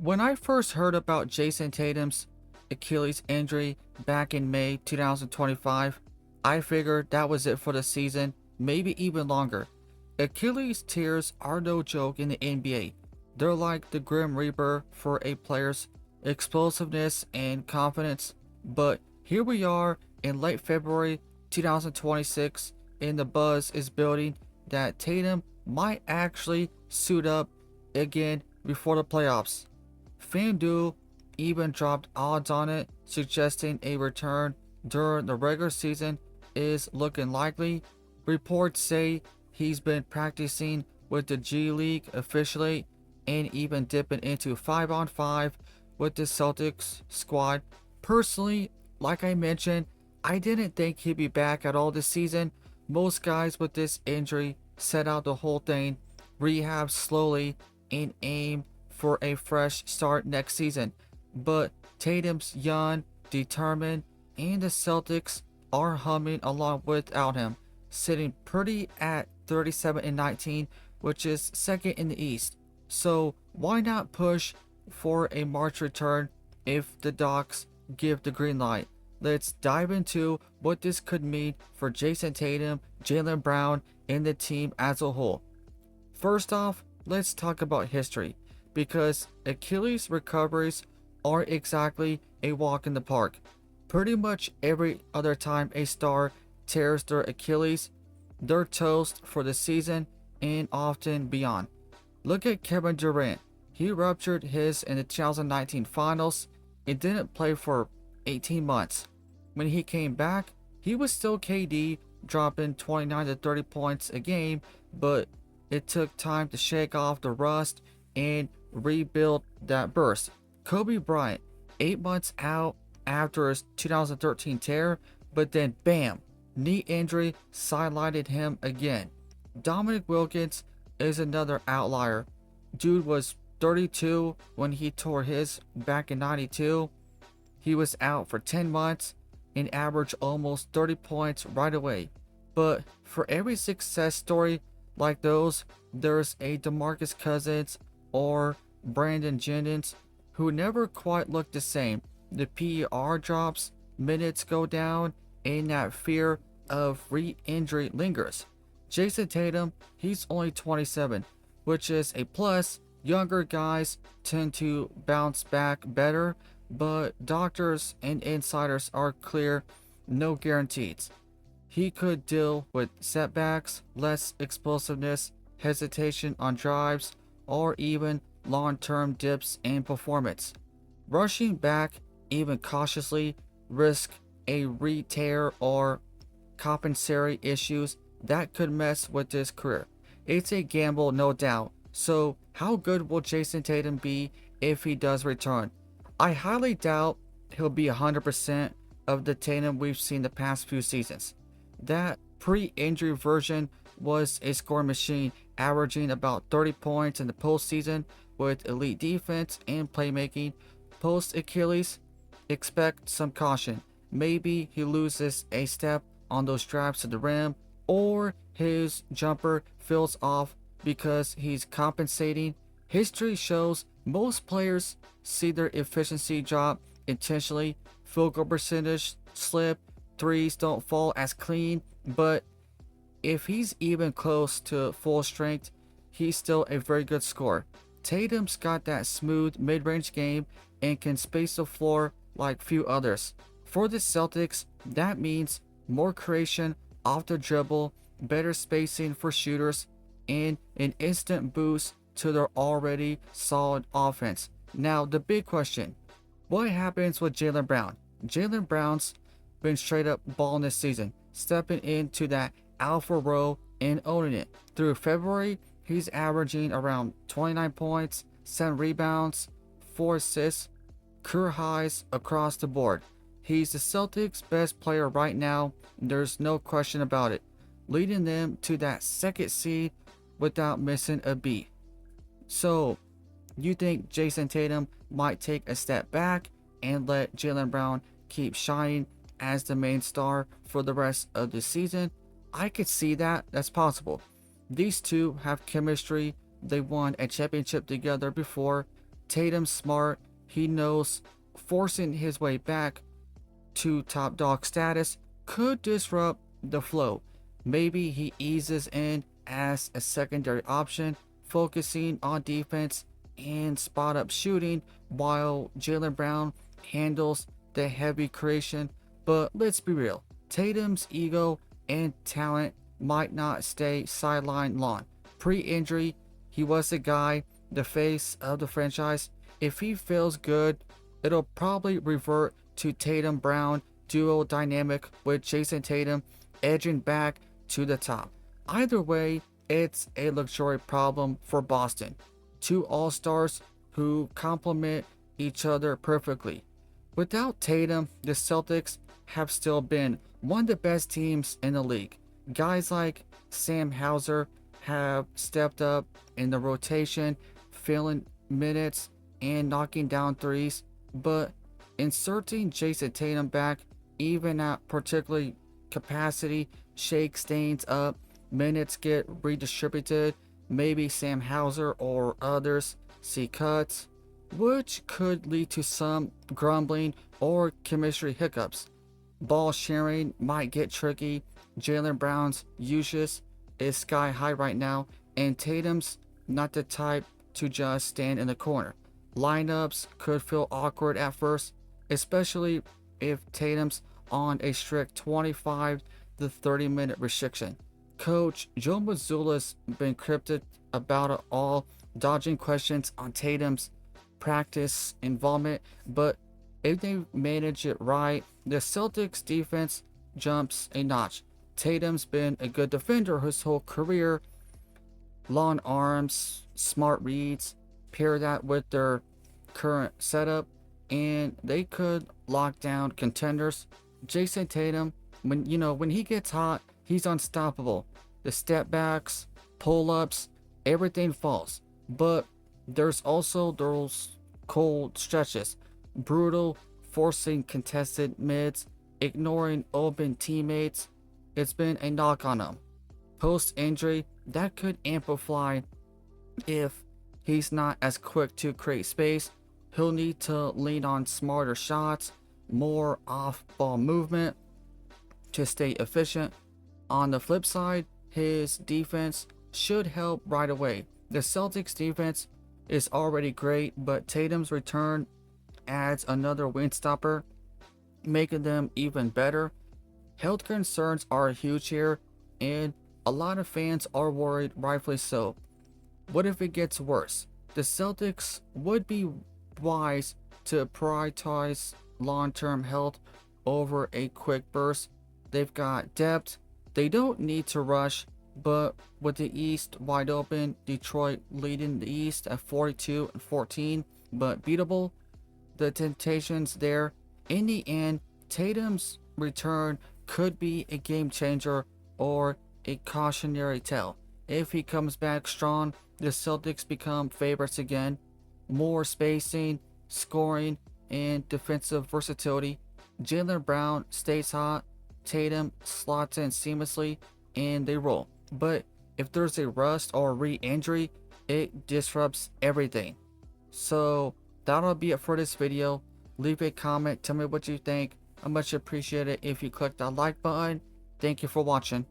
When I first heard about Jayson Tatum's Achilles injury back in May 2025, I figured that was it for the season, maybe even longer. Achilles tears are no joke in the NBA. They're like the Grim Reaper for a player's explosiveness and confidence. But here we are in late February 2026, and the buzz is building that Tatum might actually suit up again before the playoffs. FanDuel even dropped odds on it, suggesting a return during the regular season is looking likely. Reports say he's been practicing with the G League officially and even dipping into 5-on-5 with the Celtics squad. Personally, like I mentioned, I didn't think he'd be back at all this season. Most guys with this injury set out the whole thing, rehab slowly, and aim for a fresh start next season. But Tatum's young, determined, and the Celtics are humming along without him, sitting pretty at 37 and 19, which is second in the East. So why not push for a March return if the Docs give the green light? Let's dive into what this could mean for Jayson Tatum, Jaylen Brown, and the team as a whole. First off, let's talk about history, because Achilles recoveries aren't exactly a walk in the park. Pretty much every other time a star tears their Achilles, they're toast for the season and often beyond. Look at Kevin Durant. He ruptured his in the 2019 finals and didn't play for 18 months. When he came back, he was still KD, dropping 29 to 30 points a game, but it took time to shake off the rust and rebuild that burst. Kobe Bryant, 8 months out after his 2013 tear, but then bam, knee injury sidelined him again. Dominic Wilkins is another outlier. Dude was 32 when he tore his back in 92. He was out for 10 months and averaged almost 30 points right away. But for every success story like those, there's a DeMarcus Cousins or Brandon Jennings who never quite look the same. The PER drops, minutes go down, and that fear of re-injury lingers. Jayson Tatum, he's only 27, which is a plus. Younger guys tend to bounce back better, but doctors and insiders are clear, no guarantees. He could deal with setbacks, less explosiveness, hesitation on drives, or even long-term dips in performance. Rushing back, even cautiously, risk a re-tear or compensatory issues that could mess with his career. It's a gamble, no doubt. So, how good will Jayson Tatum be if he does return? I highly doubt he'll be 100% of the Tatum we've seen the past few seasons. That pre-injury version was a scoring machine, averaging about 30 points in the postseason with elite defense and playmaking. Post Achilles, expect some caution. Maybe he loses a step on those drives to the rim, or his jumper feels off because he's compensating. History shows most players see their efficiency drop intentionally. Field goal percentage slip, threes don't fall as clean, but if he's even close to full strength, he's still a very good scorer. Tatum's got that smooth mid-range game and can space the floor like few others. For the Celtics, that means more creation off the dribble, better spacing for shooters, and an instant boost to their already solid offense. Now, the big question, what happens with Jaylen Brown? Jaylen Brown's been straight up balling this season, stepping into that alpha role and owning it. Through February, he's averaging around 29 points, 7 rebounds, 4 assists, career highs across the board. He's the Celtics' best player right now, there's no question about it, leading them to that second seed without missing a beat. So, you think Jayson Tatum might take a step back and let Jaylen Brown keep shining as the main star for the rest of the season? I could see that. That's possible. These two have chemistry. They won a championship together before. Tatum's smart. He knows forcing his way back to top dog status could disrupt the flow. Maybe he eases in as a secondary option, focusing on defense and spot up shooting while Jaylen Brown handles the heavy creation. But let's be real, Tatum's ego and talent might not stay sidelined long. Pre injury, he was the guy, the face of the franchise. If he feels good, it'll probably revert to Tatum Brown duo dynamic with Jayson Tatum edging back to the top. Either way, it's a luxury problem for Boston. Two all-stars who complement each other perfectly. Without Tatum, the Celtics have still been one of the best teams in the league. Guys like Sam Hauser have stepped up in the rotation, filling minutes and knocking down threes, but inserting Jayson Tatum back, even at particularly capacity, shakes things up. Minutes get redistributed. Maybe Sam Hauser or others see cuts, which could lead to some grumbling or chemistry hiccups. Ball sharing might get tricky. Jaylen Brown's usage is sky high right now, and Tatum's not the type to just stand in the corner. Lineups could feel awkward at first, especially if Tatum's on a strict 25 to 30-minute restriction. Coach Joe Mazzulla's been cryptic about it all, dodging questions on Tatum's practice involvement, but if they manage it right, the Celtics defense jumps a notch. Tatum's been a good defender his whole career. Long arms, smart reads, pair that with their current setup, and they could lock down contenders. Jayson Tatum, when he gets hot, he's unstoppable. The step backs, pull ups, everything falls. But there's also those cold stretches, brutal, forcing contested mids, ignoring open teammates. It's been a knock on him. Post injury, that could amplify if he's not as quick to create space. He'll need to lean on smarter shots, more off ball movement to stay efficient. On the flip side, his defense should help right away. The Celtics defense is already great, but Tatum's return adds another win stopper, making them even better. Health concerns are huge here, and a lot of fans are worried, rightfully so. What if it gets worse? The Celtics would be wise to prioritize long-term health over a quick burst. They've got depth. They don't need to rush, but with the East wide open, Detroit leading the East at 42-14, but beatable, the temptation's there. In the end, Tatum's return could be a game changer or a cautionary tale. If he comes back strong, the Celtics become favorites again. More spacing, scoring, and defensive versatility. Jaylen Brown stays hot, Tatum slots in seamlessly, and they roll. But if there's a rust or re-injury, it disrupts everything. So that'll be it for this video. Leave a comment, tell me what you think. I much appreciate it if you click that like button. Thank you for watching.